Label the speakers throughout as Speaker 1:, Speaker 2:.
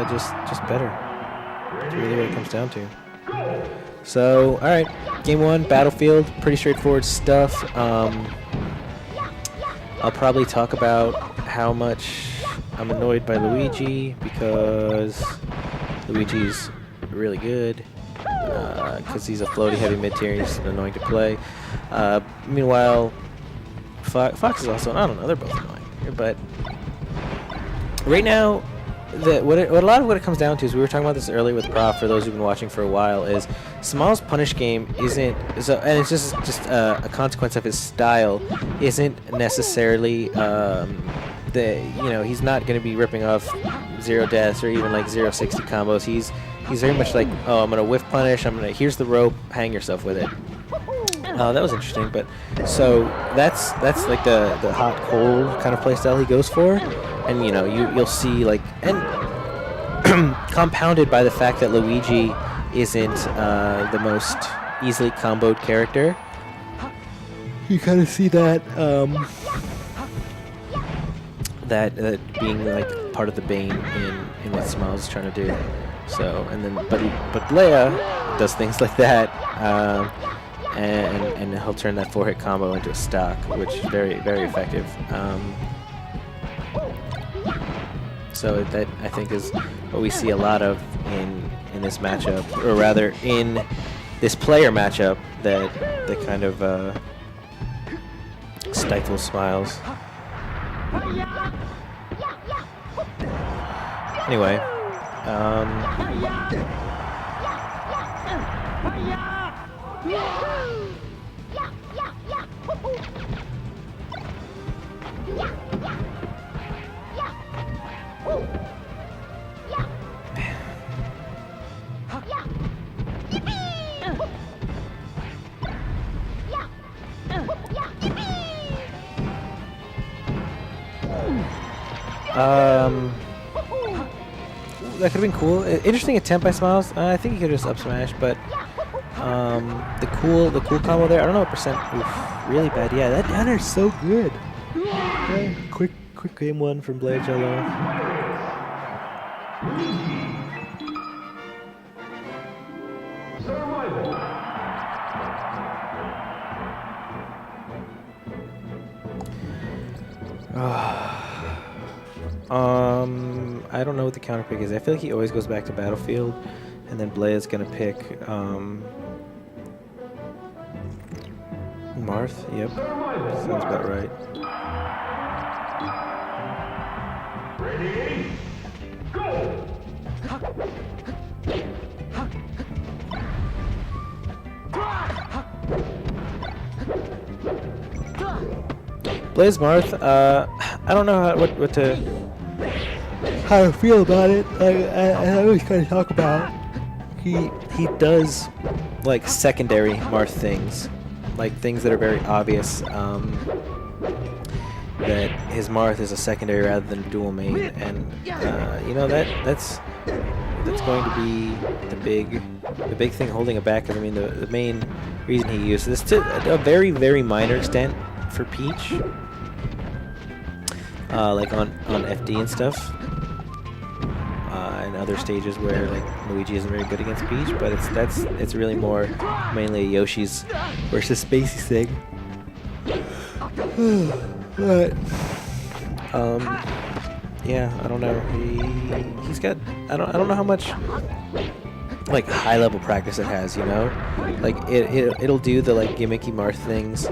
Speaker 1: just better. That's really what it comes down to. So, all right, game 1, Battlefield, pretty straightforward stuff. I'll probably talk about how much I'm annoyed by Luigi because Luigi's really good. Because he's a floaty heavy mid-tier and he's annoying to play. Meanwhile, Fox is also, I don't know, they're both annoying. But right now, what a lot of what it comes down to is, we were talking about this earlier with Prof, for those who've been watching for a while, is Smilez's punish game isn't, and it's just a consequence of his style, isn't necessarily, he's not going to be ripping off 0 deaths or even like 0-60 combos. He's very much like, oh, I'm gonna whiff punish. Here's the rope. Hang yourself with it. That was interesting. But so that's like the hot cold kind of playstyle he goes for, and you'll see like, and compounded by the fact that Luigi isn't the most easily comboed character. You kind of see that that being like part of the bane in what Smilez is trying to do. So, and then, but Blea does things like that, and he'll turn that 4-hit combo into a stock, which is very, very effective. So that, I think, is what we see a lot of in this matchup, or rather in this player matchup, that kind of stifles Smilez. Anyway. That could have been cool. Interesting attempt by Smilez. I think he could have just up smash, but the cool combo there. I don't know what percent. Oof, really bad. Yeah, that downer's so good. Okay, quick game 1 from Blea Gelo. I don't know what the counter pick is. I feel like he always goes back to Battlefield, and then Blea's gonna pick Marth. Yep, sounds about right.
Speaker 2: Ready, go!
Speaker 1: Blea's Marth. I don't know how to feel about it. I always kind of talk about he does like secondary Marth things, like things that are very obvious. That his Marth is a secondary rather than a dual main, and that's going to be the big thing holding it back. Because I mean, the main reason he uses this to a very, very minor extent for Peach, like on FD and stuff, and other stages where like Luigi isn't very good against Peach, but it's really more mainly a Yoshi's versus Spacey thing. But yeah, I don't know. He's got I don't know how much like high level practice it has, like it'll do the like gimmicky Marth things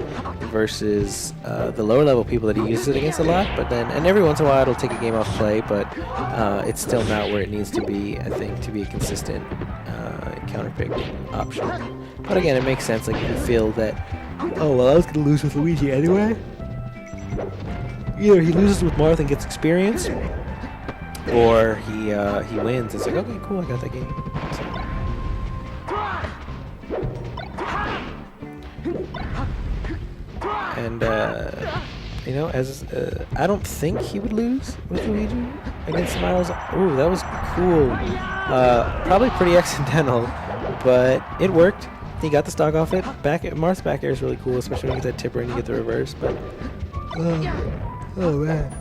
Speaker 1: versus the lower level people that he uses it against a lot, but then, and every once in a while it'll take a game off play, but it's still not where it needs to be, I think, to be a consistent counter pick option. But again, it makes sense. Like, you feel that, oh well, I was gonna lose with Luigi anyway. Either he loses with Marth and gets experience, or he wins. It's like, okay, cool, I got that game. So. And as I don't think he would lose with Luigi against Smilez. Ooh, that was cool. Probably pretty accidental, but it worked. He got the stock off it. Marth's back air is really cool, especially when you get that tipper and you get the reverse. But oh man.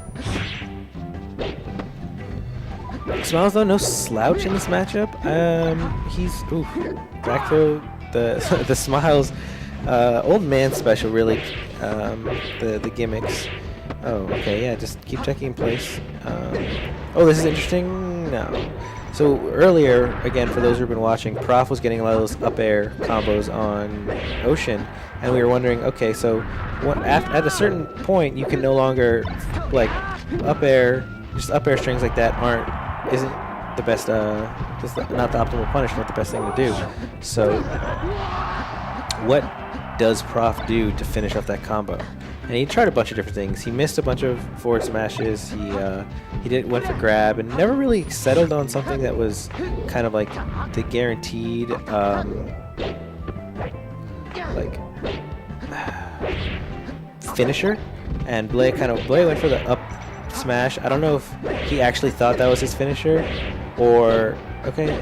Speaker 1: Smilez though, no slouch in this matchup. He's back to the the Smilez old man special really. The gimmicks. Oh, okay, yeah, just keep checking in place. Oh, this is interesting. No. So earlier, again, for those who've been watching, Prof was getting a lot of those up air combos on Ocean, and we were wondering, okay, so at a certain point, you can no longer like up air strings like that isn't the best, not the optimal punish, not the best thing to do. So what does Prof do to finish off that combo? And he tried a bunch of different things. He missed a bunch of forward smashes. He went for grab and never really settled on something that was kind of like the guaranteed like finisher. And Blea went for the up smash. I don't know if he actually thought that was his finisher, or okay.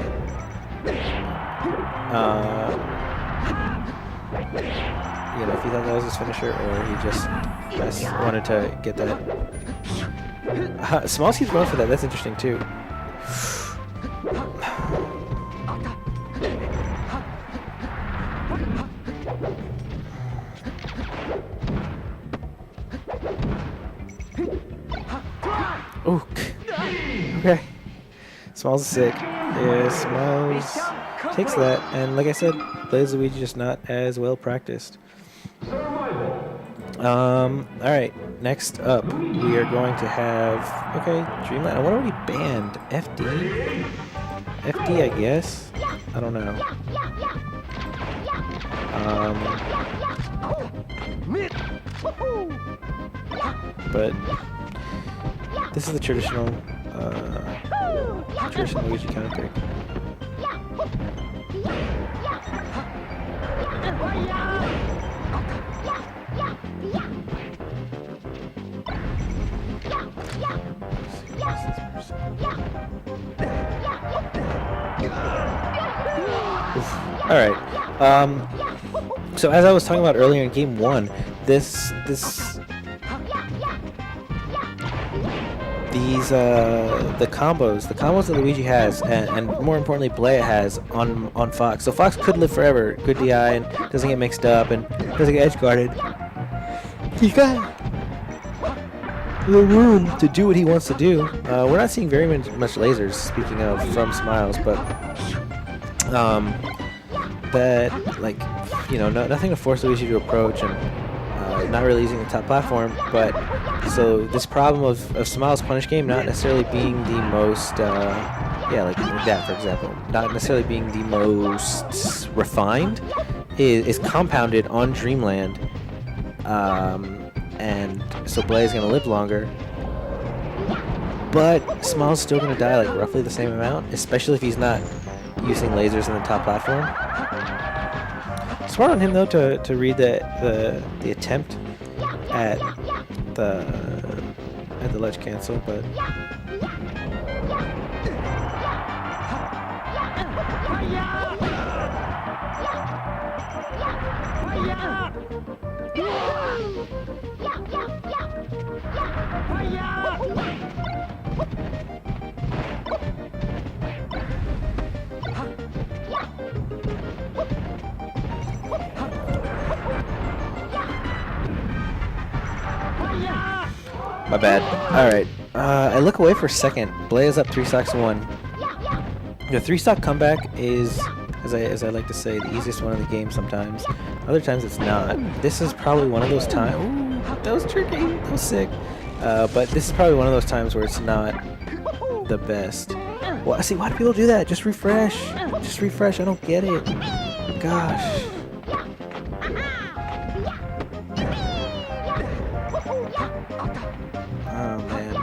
Speaker 1: You know, if he thought that was his finisher, or he just wanted to get that. Smilez keeps going for that. That's interesting too. Oh, okay. Smilez is sick. Yeah, Smilez takes that, and like I said, plays Luigi just not as well practiced. Alright, next up we are going to have, okay, Dreamland. I wonder what he banned. FD? FD, I guess? I don't know. But this is the traditional Luigi counter pick. Alright, so as I was talking about earlier in game 1, the combos that Luigi has, and more importantly Blea has on Fox. So Fox could live forever, good DI, and doesn't get mixed up, and doesn't get edge guarded. He's got the room to do what he wants to do. We're not seeing very much lasers, speaking of, from Smilez, but that, like, you know, nothing to force Luigi to approach, and not really using the top platform. But so this problem of Smilez punish game not necessarily being the most like that, for example, not necessarily being the most refined is compounded on Dreamland, and so Blea is going to live longer, but Smilez is still going to die like roughly the same amount, especially if he's not using lasers in the top platform. Smart on him though to read the attempt at the ledge cancel, but my bad. Alright, I look away for a second. Blea's up 3 stocks to 1. The 3-stock comeback is, as I like to say, the easiest one in the game sometimes. Other times it's not. This is probably one of those times. Ooh, that was tricky. That was sick. But this is probably one of those times where it's not the best. Well, see, why do people do that? Just refresh. Just refresh. I don't get it. Gosh. Oh, man.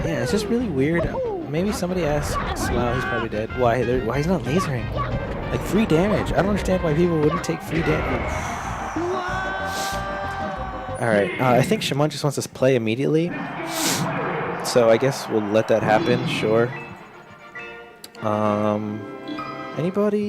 Speaker 1: Yeah, it's just really weird. Maybe somebody asked Smile, he's probably dead, why he's not lasering. Like, free damage. I don't understand why people wouldn't take free damage. Alright, I think Shimon just wants us to play immediately. So I guess we'll let that happen, sure. Anybody?